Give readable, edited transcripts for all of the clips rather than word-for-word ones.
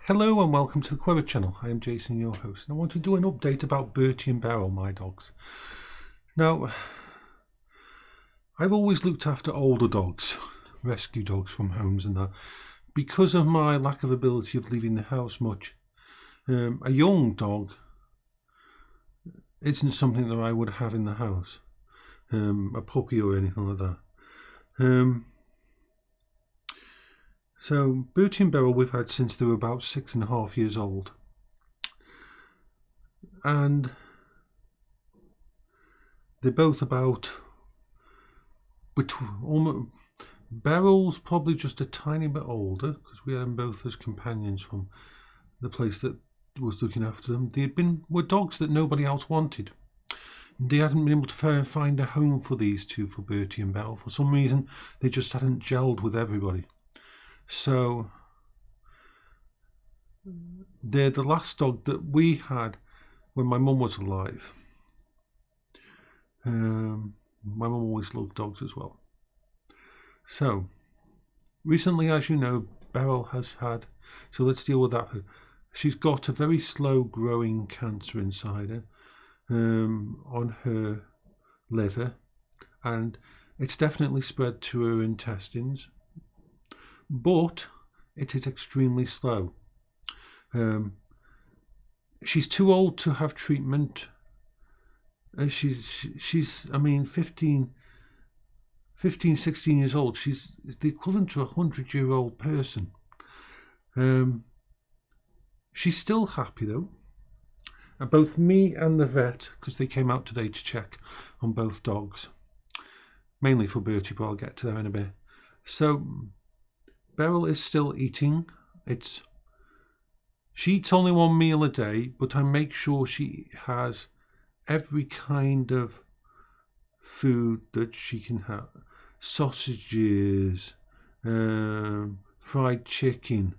Hello and welcome to the Query channel. I am Jason, your host, and I want to do an update about Bertie and Beryl, my dogs. Now, I've always looked after older dogs, rescue dogs from homes and that, because of my lack of ability of leaving the house much. A young dog isn't something that I would have in the house, a puppy or anything like that. So Bertie and Beryl we've had since they were about 6.5 years old, and they're both about between. Beryl's probably just a tiny bit older because we had them both as companions from the place that was looking after them. Were dogs that nobody else wanted. They hadn't been able to find a home for these two, for Bertie and Beryl. For some reason, they just hadn't gelled with everybody. So they're the last dog that we had when my mum was alive. My mum always loved dogs as well. So recently, as you know, Beryl has had, so let's deal with that. She's got a very slow growing cancer inside her, on her liver, and it's definitely spread to her intestines. But it is extremely slow. She's too old to have treatment. She's I mean 15, 16 years old. She's the equivalent to a 100-year-old person. She's still happy though. Both me and the vet, because they came out today to check on both dogs, mainly for Bertie, but I'll get to that in a bit. So Beryl is still eating. She eats only one meal a day, but I make sure she has every kind of food that she can have. Sausages, fried chicken,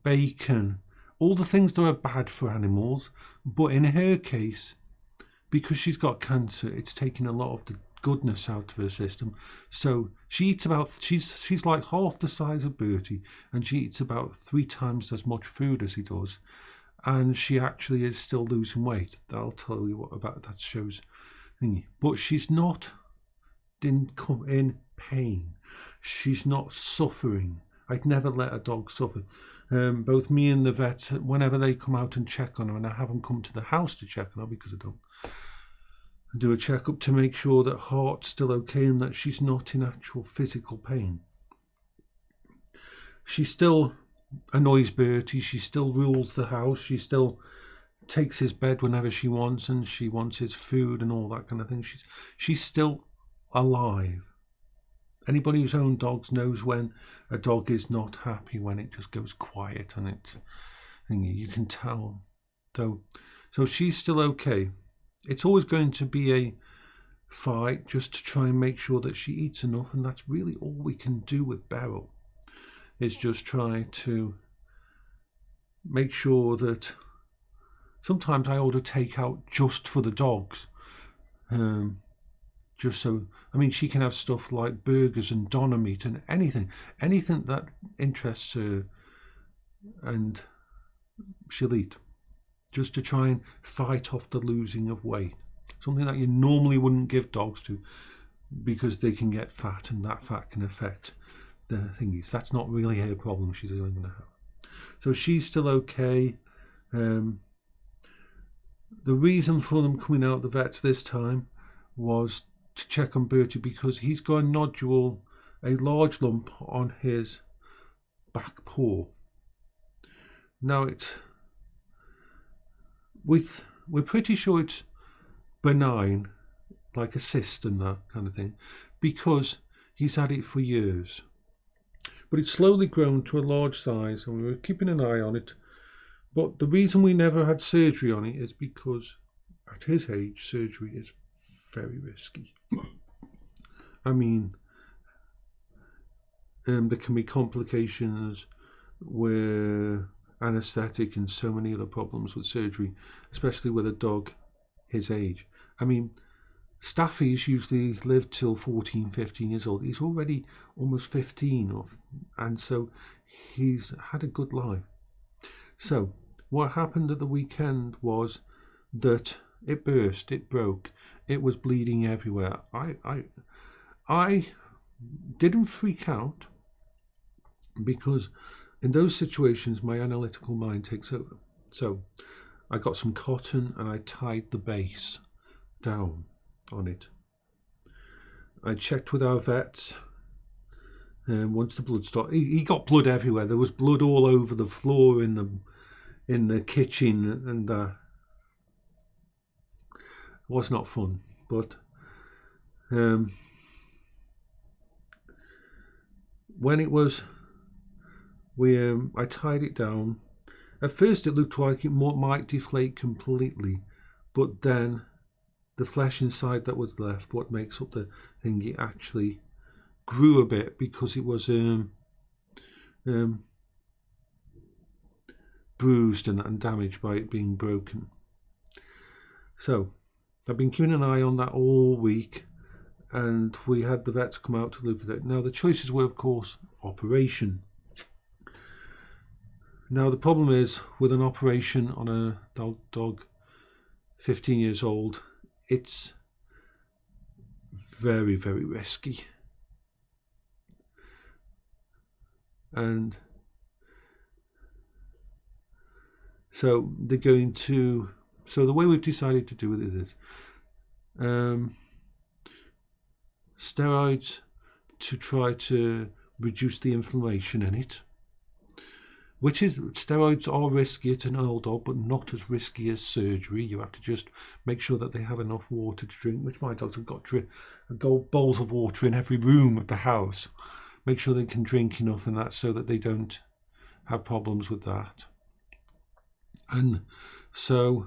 bacon, all the things that are bad for animals. But in her case, because she's got cancer, it's taking a lot of the goodness out of her system. So she eats she's like half the size of Bertie, and she eats about 3 times as much food as he does, and she actually is still losing weight. I'll tell you what about that shows thingy. But she's not in pain. She's not suffering. I'd never let a dog suffer. Both me and the vet, whenever they come out and check on her, and I haven't come to the house to check on her because I don't, do a checkup to make sure that heart's still okay and that she's not in actual physical pain. She still annoys Bertie. She still rules the house. She still takes his bed whenever she wants, and she wants his food and all that kind of thing. She's still alive. Anybody who's owned dogs knows when a dog is not happy, when it just goes quiet and it's thingy. You can tell. So she's still okay. It's always going to be a fight just to try and make sure that she eats enough, and that's really all we can do with Beryl, is just try to make sure that sometimes I order takeout just for the dogs. Just so, I mean, she can have stuff like burgers and doner meat and anything that interests her, and she'll eat, just to try and fight off the losing of weight. Something that you normally wouldn't give dogs to, because they can get fat, and that fat can affect the thingies. That's not really her problem she's going to have. So she's still okay. The reason for them coming out the vets this time was to check on Bertie, because he's got a nodule, a large lump on his back paw. Now we're pretty sure it's benign, like a cyst and that kind of thing, because he's had it for years. But it's slowly grown to a large size, and we were keeping an eye on it. But the reason we never had surgery on it is because at his age, surgery is very risky. I mean, there can be complications where anaesthetic and so many other problems with surgery, especially with a dog his age. I mean, Staffies usually live till 14, 15 years old. He's already almost 15, and so he's had a good life. So what happened at the weekend was that it burst, it broke, it was bleeding everywhere. I didn't freak out, because in those situations my analytical mind takes over. So I got some cotton and I tied the base down on it. I checked with our vets, and once the blood stopped, he got blood everywhere. There was blood all over the floor in the kitchen, and it was not fun. But when it was, I tied it down. At first it looked like it might deflate completely, but then the flesh inside that was left, what makes up the thing, it actually grew a bit because it was bruised and damaged by it being broken. So I've been keeping an eye on that all week, and we had the vets come out to look at it. Now the choices were, of course, operation. Now the problem is, with an operation on a dog 15 years old, it's very, very risky. And so they're going to, so the way we've decided to do it is steroids to try to reduce the inflammation in it. Which is, steroids are risky to an old dog, but not as risky as surgery. You have to just make sure that they have enough water to drink, which my dogs have got bowls of water in every room of the house. Make sure they can drink enough and that, so that they don't have problems with that. And so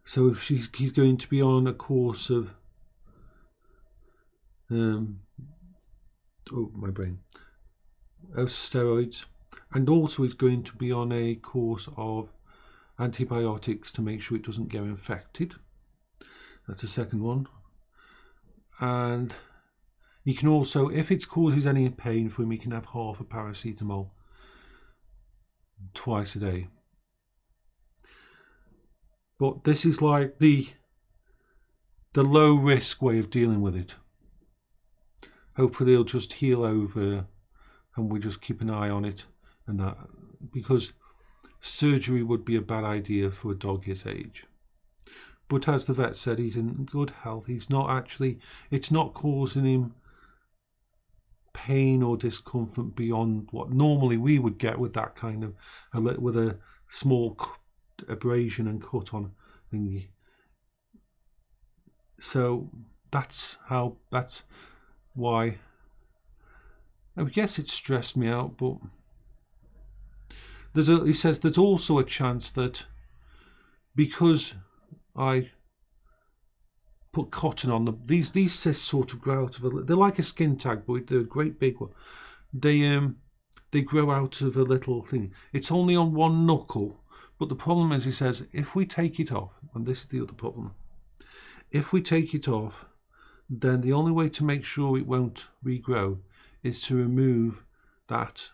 he's going to be on a course of of steroids, and also he's going to be on a course of antibiotics to make sure it doesn't get infected. That's the second one. And he can also, if it causes any pain for him, he can have half a paracetamol twice a day. But this is like the low risk way of dealing with it. Hopefully he'll just heal over, and we just keep an eye on it, and that, because surgery would be a bad idea for a dog his age. But as the vet said, he's in good health. He's not actually, it's not causing him pain or discomfort beyond what normally we would get with that kind of, with a small abrasion and cut on thingy. So that's why. I guess it stressed me out, but he says there's also a chance that because I put cotton on them, these cysts sort of grow out of they're like a skin tag, but they're a great big one. They grow out of a little thing. It's only on one knuckle, but the problem is, he says, if we take it off, and this is the other problem, if we take it off, then the only way to make sure it won't regrow is to remove that,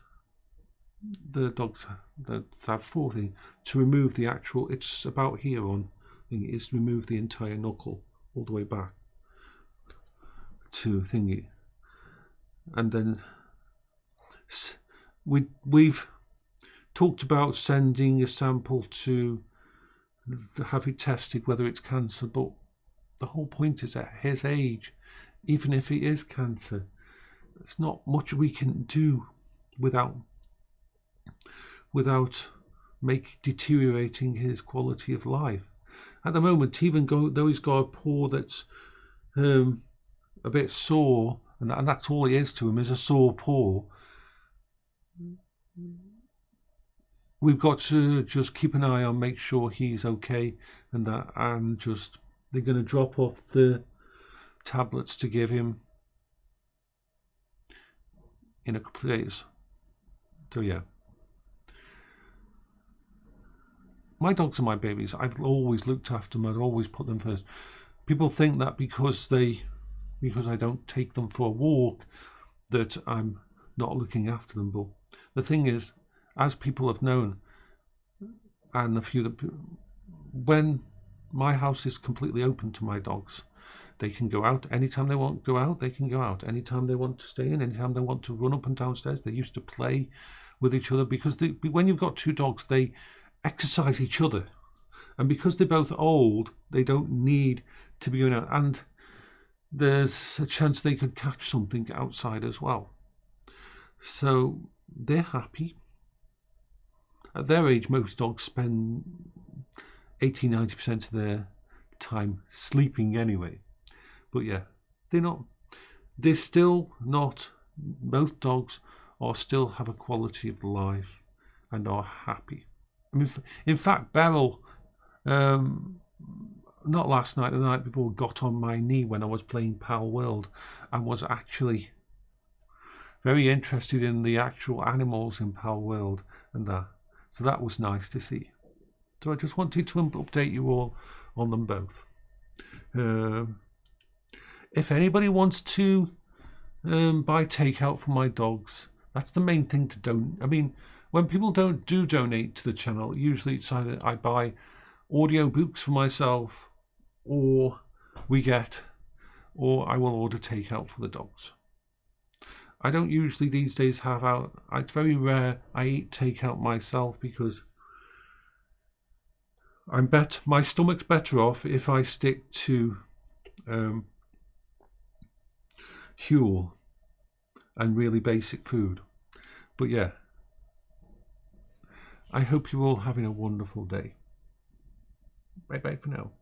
the dogs that have 40, to remove the actual, it's about here on thingy, is to remove the entire knuckle all the way back to thingy. And then we've talked about sending a sample to have it tested whether it's cancer, but the whole point is, at his age, even if it is cancer, there's not much we can do without deteriorating his quality of life. At the moment, even though he's got a paw that's a bit sore, and that's all it is to him, is a sore paw, we've got to just keep an eye on, make sure he's okay, and just, they're going to drop off the tablets to give him in a couple of days. So yeah. my dogs are my babies. I've always looked after them. I've always put them first. People think that because I don't take them for a walk, that I'm not looking after them. But the thing is, as people have known, and a few that, when my house is completely open to my dogs, they can go out anytime they want to go out. They can go out anytime they want to stay in. Anytime they want to run up and downstairs. They used to play with each other because when you've got two dogs, they exercise each other, and because they're both old, they don't need to be going out, and there's a chance they could catch something outside as well. So they're happy. At their age, most dogs spend 80-90% of their time sleeping anyway. But yeah, they're still not, both dogs are still have a quality of life and are happy. I mean, in fact, Beryl, not last night, the night before, got on my knee when I was playing Pal World and was actually very interested in the actual animals in Pal World and that. So that was nice to see. So I just wanted to update you all on them both. If anybody wants to buy takeout for my dogs, that's the main thing to donate. I mean, when people do donate to the channel, usually it's either I buy audio books for myself, or I will order takeout for the dogs. I don't usually these days have out. It's very rare I eat takeout myself because my stomach's better off if I stick to Huel and really basic food. But yeah, I hope you're all having a wonderful day. Bye bye for now.